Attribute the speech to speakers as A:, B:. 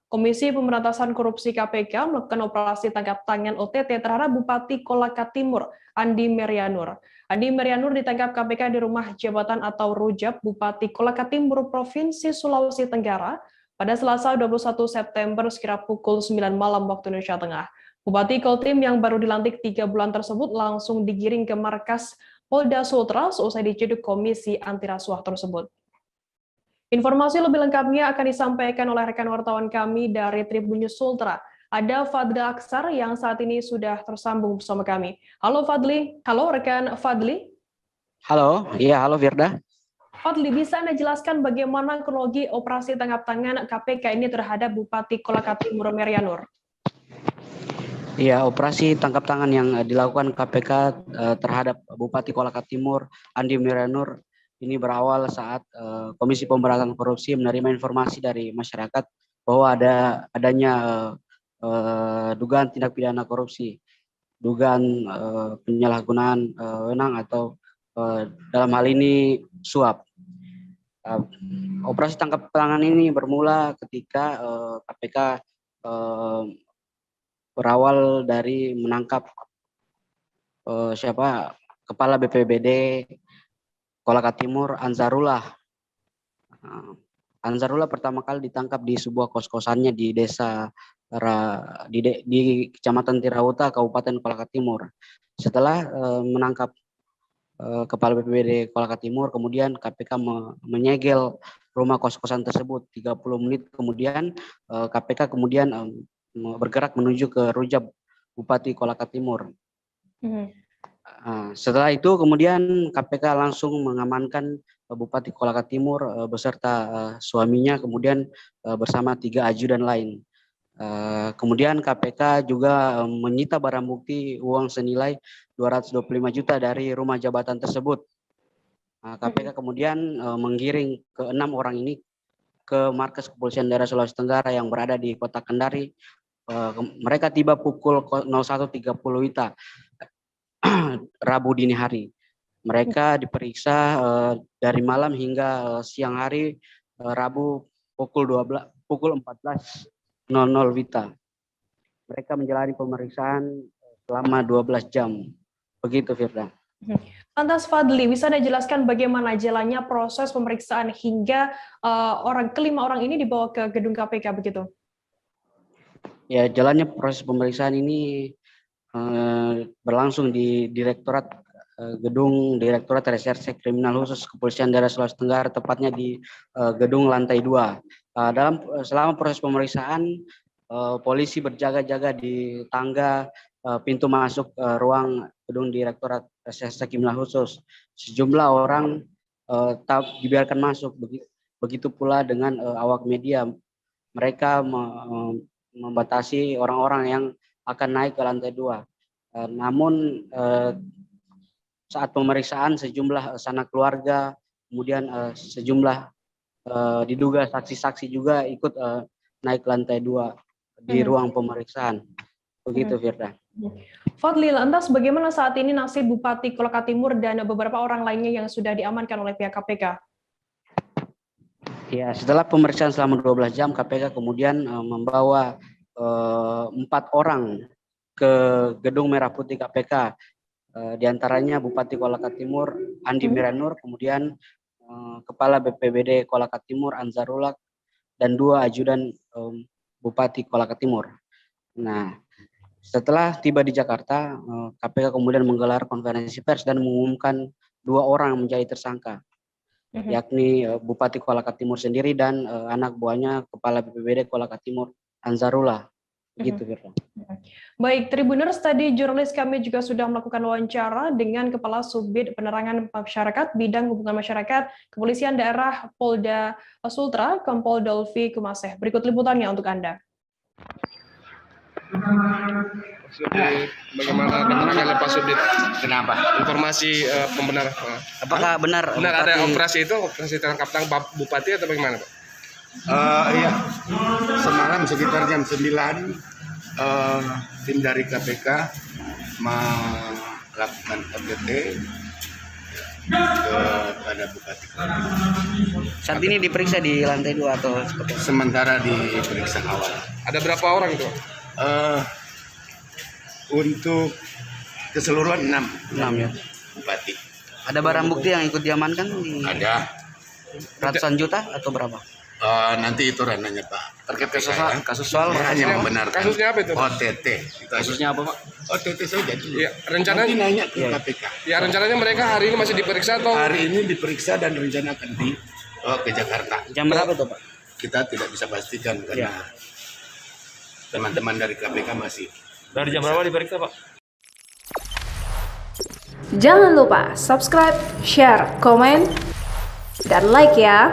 A: Komisi Pemberantasan Korupsi KPK melakukan operasi tangkap tangan OTT terhadap Bupati Kolaka Timur, Andi Merianur. Andi Merianur ditangkap KPK di rumah jabatan atau Rujab Bupati Kolaka Timur, Provinsi Sulawesi Tenggara pada Selasa 21 September sekira pukul 9 malam waktu Indonesia Tengah. Bupati Koltim yang baru dilantik 3 bulan tersebut langsung digiring ke markas Polda Sultra seusai diciduk Komisi Anti Rasuah tersebut. Informasi lebih lengkapnya akan disampaikan oleh rekan wartawan kami dari Tribun News Sultra. Ada Fadli Aksar yang saat ini sudah tersambung bersama kami. Halo Fadli, halo rekan Fadli.
B: Halo, iya halo Firda.
A: Fadli, bisa Anda jelaskan bagaimana kronologi operasi tangkap tangan KPK ini terhadap Bupati Kolaka Timur Merianur?
B: Iya, operasi tangkap tangan yang dilakukan KPK terhadap Bupati Kolaka Timur, Andi Merianur, ini berawal saat Komisi Pemberantasan Korupsi menerima informasi dari masyarakat bahwa adanya dugaan tindak pidana korupsi, dugaan penyalahgunaan wewenang atau dalam hal ini suap. Operasi tangkap tangan ini bermula ketika KPK berawal dari menangkap Kepala BPBD Kolaka Timur, Ansarullah. Ansarullah pertama kali ditangkap di sebuah kos-kosannya di desa di Kecamatan Tirauta, Kabupaten Kolaka Timur. Setelah menangkap Kepala BPBD Kolaka Timur, kemudian KPK menyegel rumah kos-kosan tersebut. 30 menit kemudian KPK kemudian bergerak menuju ke Rujab Bupati Kolaka Timur. Setelah itu kemudian KPK langsung mengamankan Bupati Kolaka Timur beserta suaminya, kemudian bersama 3 ajudan lain. Kemudian KPK juga menyita barang bukti uang senilai 225 juta dari rumah jabatan tersebut. KPK kemudian menggiring ke 6 orang ini ke markas Kepolisian Daerah Sulawesi Tenggara yang berada di Kota Kendari. Mereka tiba pukul 01.30 WITA Rabu dini hari. Mereka diperiksa dari malam hingga siang hari Rabu pukul 14.00 WITA. Mereka menjalani pemeriksaan selama 12 jam. Begitu Firda.
A: Lantas Fadli, bisa Anda jelaskan bagaimana jalannya proses pemeriksaan hingga kelima orang ini dibawa ke gedung KPK begitu?
B: Ya, jalannya proses pemeriksaan ini berlangsung di gedung Direktorat Reserse Kriminal Khusus Kepolisian Daerah Sulawesi Tenggara, tepatnya di gedung lantai 2. Selama proses pemeriksaan, polisi berjaga-jaga di tangga pintu masuk ruang gedung Direktorat Reserse Kriminal Khusus. Sejumlah orang dibiarkan masuk, begitu pula dengan awak media. Mereka membatasi orang-orang yang akan naik ke lantai 2. Namun saat pemeriksaan sejumlah sanak keluarga, kemudian sejumlah diduga saksi-saksi juga ikut naik ke lantai 2 di ruang pemeriksaan. Begitu Firda.
A: Fadli, lantas bagaimana saat ini nasib Bupati Kolaka Timur dan beberapa orang lainnya yang sudah diamankan oleh pihak KPK?
B: Ya, setelah pemeriksaan selama 12 jam, KPK kemudian membawa 4 orang ke Gedung Merah Putih KPK. Di antaranya Bupati Kolaka Timur, Andi Merianur, kemudian Kepala BPBD Kolaka Timur, Ansarullah, dan 2 ajudan Bupati Kolaka Timur. Nah, setelah tiba di Jakarta, KPK kemudian menggelar konferensi pers dan mengumumkan 2 orang menjadi tersangka, yakni Bupati Kolaka Timur sendiri dan anak buahnya Kepala BPBD Kolaka Timur, Ansarullah. Begitu, Firda.
A: Baik, Tribuners, tadi jurnalis kami juga sudah melakukan wawancara dengan Kepala Subbid Penerangan Masyarakat Bidang Hubungan Masyarakat Kepolisian Daerah Polda Sultra, Kompol Dolvi Kumaseh. Berikut liputannya untuk Anda.
C: Bagaimana dengan Pak Subdit?
D: Kenapa?
C: Informasi pembenar.
D: Apakah benar
C: ada operasi itu, operasi tangkap tangan Bupati atau bagaimana, Pak?
D: Iya. Semalam sekitar jam 9 tim dari KPK melakukan OTT ke kepada Bupati.
B: Saat ini diperiksa di lantai 2 atau seperti apa?
D: Sementara diperiksa awal.
C: Ada berapa orang itu?
D: Untuk keseluruhan 6
B: ya.
D: Bupati.
B: Ada barang bukti yang ikut diamankan di
D: Ada.
B: ratusan juta atau berapa?
D: Nanti itu ranahnya Pak.
B: Terkait kasus
D: Soal hanya membenarkan.
C: Kasusnya apa itu?
D: OTT.
B: Kasusnya apa, Pak?
D: OTT saja.
C: Ya, rencananya
D: Nanti nanya ke KPK.
C: ya rencananya mereka hari ini masih diperiksa atau
D: Hari ini diperiksa dan rencana akan ke Jakarta.
B: Jam berapa tuh, Pak?
D: Kita tidak bisa pastikan karena teman-teman dari KPK masih.
E: Dari jam berapa diperiksa, Pak?
F: Jangan lupa subscribe, share, komen, dan like ya.